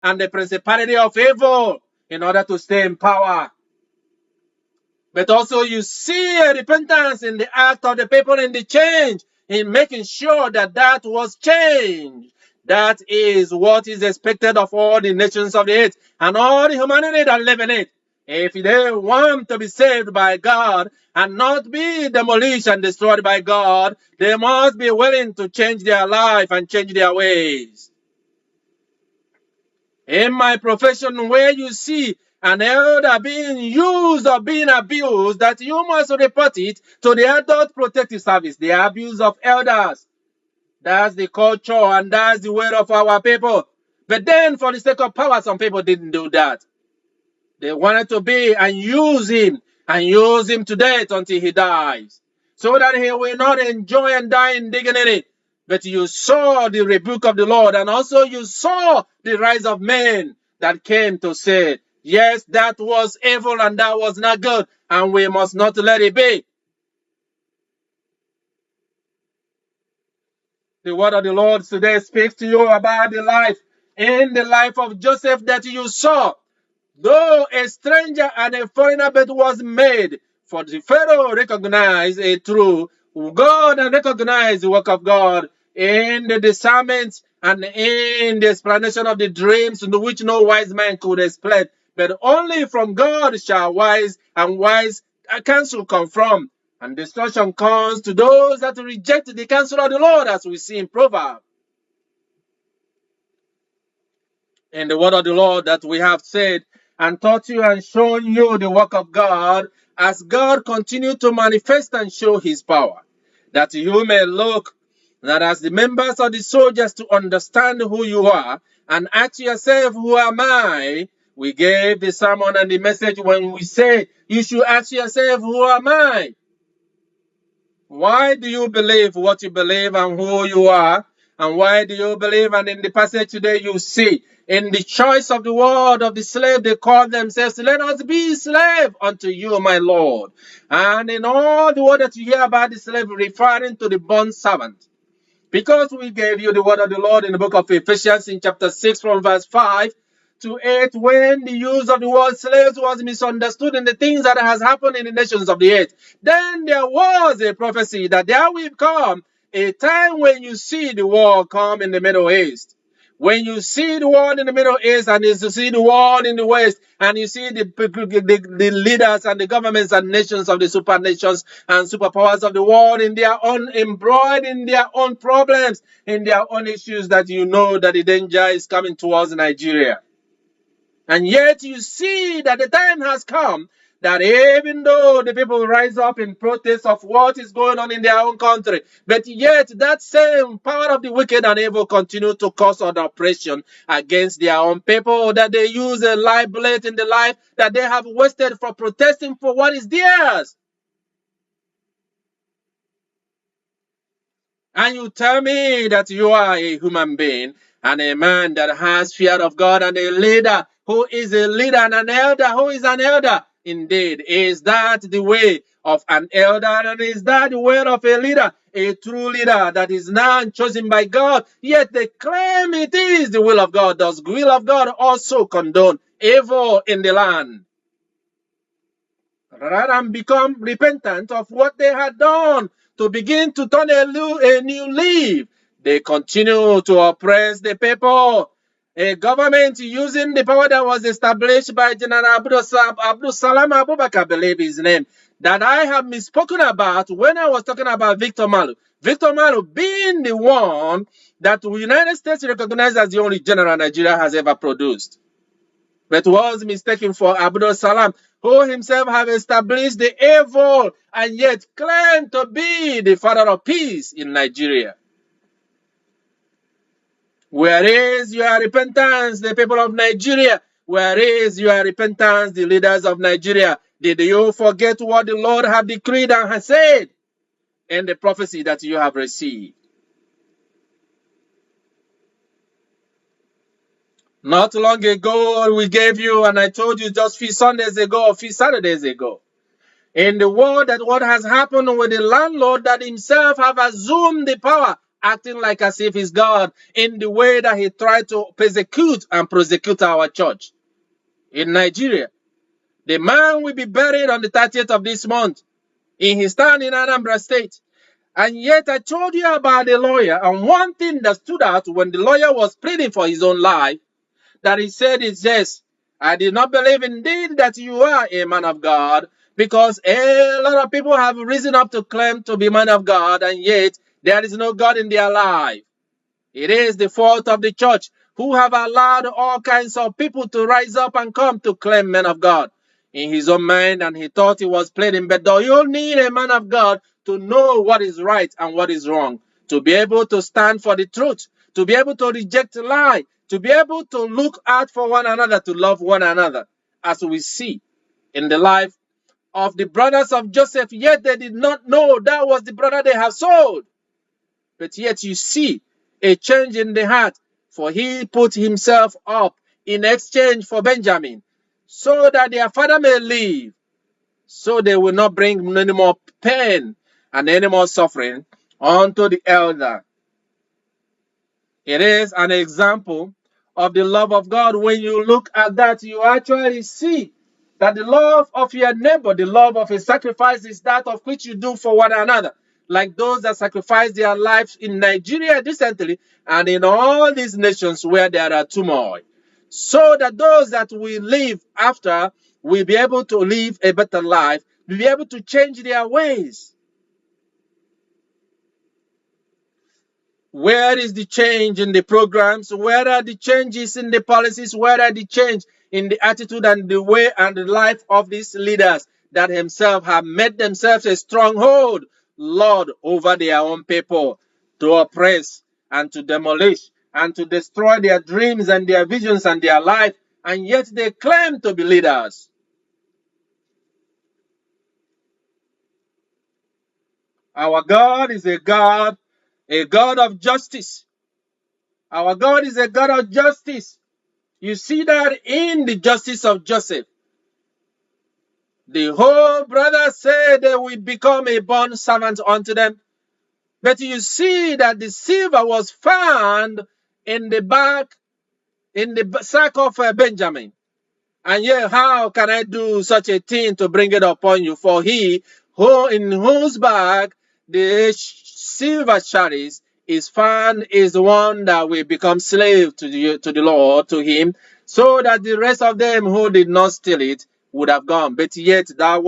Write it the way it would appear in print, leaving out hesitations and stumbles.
and the principality of evil in order to stay in power. But also you see a repentance in the act of the people in the change, in making sure that that was changed. That is what is expected of all the nations of the earth and all the humanity that live in it. If they want to be saved by God and not be demolished and destroyed by God, they must be willing to change their life and change their ways. In my profession, where you see an elder being used or being abused, that you must report it to the Adult Protective Service, the abuse of elders. That's the culture and that's the way of our people. But then, for the sake of power, some people didn't do that. They wanted to be and use him to death until he dies, so that he will not enjoy and die in dignity. But you saw the rebuke of the Lord, and also you saw the rise of men that came to say, yes, that was evil and that was not good, and we must not let it be. The word of the Lord today speaks to you about the life of Joseph that you saw. Though a stranger and a foreigner, but was made. For the Pharaoh recognized a true God and recognized the work of God in the discernment and in the explanation of the dreams, in which no wise man could explain. But only from God shall wise counsel come from. And destruction comes to those that reject the counsel of the Lord, as we see in Proverbs. In the word of the Lord that we have said and taught you and shown you the work of God, as God continued to manifest and show his power, that you may look, that as the members of the soldiers to understand who you are and ask yourself, who am I? We gave the sermon and the message when we say you should ask yourself, who am I? Why do you believe what you believe and who you are? And why do you believe? And in the passage today, you see, in the choice of the word of the slave, they call themselves, let us be slave unto you, my Lord. And in all the word that you hear about the slave, referring to the bond servant. Because we gave you the word of the Lord in the book of Ephesians in chapter 6 from verse 5 to 8, when the use of the word slaves was misunderstood in the things that has happened in the nations of the earth. Then there was a prophecy that there will come a time when you see the war come in the Middle East. When you see the war in the Middle East and you see the war in the West, and you see the leaders and the governments and nations of the super nations and superpowers of the world in their own embroiled in their own problems, in their own issues, that you know that the danger is coming towards Nigeria. And yet you see that the time has come that even though the people rise up in protest of what is going on in their own country, but yet that same power of the wicked and evil continue to cause an oppression against their own people, that they use a life bullet in the life that they have wasted for protesting for what is theirs. And you tell me that you are a human being and a man that has fear of God and a leader who is a leader and an elder who is an elder. Indeed, is that the way of an elder, and is that the way of a leader, a true leader that is now chosen by God, yet they claim it is the will of God? Does the will of God also condone evil in the land? Rather than become repentant of what they had done, to begin to turn a new leaf, they continue to oppress the people. A government using the power that was established by General Abdul Salam Abubakar, I believe his name, that I have misspoken about when I was talking about Victor Malu. Victor Malu being the one that the United States recognized as the only general Nigeria has ever produced, but was mistaken for Abdul Salam, who himself have established the evil and yet claimed to be the father of peace in Nigeria. Where is your repentance, the people of Nigeria? Where is your repentance, the leaders of Nigeria? Did you forget what the Lord had decreed and has said in the prophecy that you have received? Not long ago, we gave you, and I told you just a few Sundays ago, a few Saturdays ago, in the world, that what has happened with the landlord that himself have assumed the power acting like as if he's God in the way that he tried to persecute and prosecute our church in Nigeria. The man will be buried on the 30th of this month in his town in Anambra State. And yet I told you about the lawyer, and one thing that stood out when the lawyer was pleading for his own life, that he said is, yes, I did not believe indeed that you are a man of God, because a lot of people have risen up to claim to be man of God, and yet there is no God in their life. It is the fault of the church, who have allowed all kinds of people to rise up and come to claim men of God in his own mind, and he thought he was pleading. But you need a man of God to know what is right and what is wrong, to be able to stand for the truth, to be able to reject a lie, to be able to look out for one another, to love one another, as we see in the life of the brothers of Joseph. Yet they did not know that was the brother they have sold. But yet you see a change in the heart, for he put himself up in exchange for Benjamin, so that their father may live, so they will not bring any more pain and any more suffering unto the elder. It is an example of the love of God. When you look at that, you actually see that the love of your neighbor, the love of a sacrifice, is that of which you do for one another. Like those that sacrifice their lives in Nigeria recently and in all these nations where there are turmoil. So that those that we live after will be able to live a better life, will be able to change their ways. Where is the change in the programs? Where are the changes in the policies? Where are the change in the attitude and the way and the life of these leaders that themselves have made themselves a stronghold, Lord, over their own people, to oppress and to demolish and to destroy their dreams and their visions and their life, and yet they claim to be leaders? Our God is a God of justice. Our God is a God of justice. You see that in the justice of Joseph. The whole brothers said they will become a bond servant unto them. But you see that the silver was found in the sack of Benjamin. And yet, how can I do such a thing to bring it upon you? For he, in whose bag the silver charis is found, is the one that will become slave to the Lord, to him, so that the rest of them who did not steal it would have gone. But yet that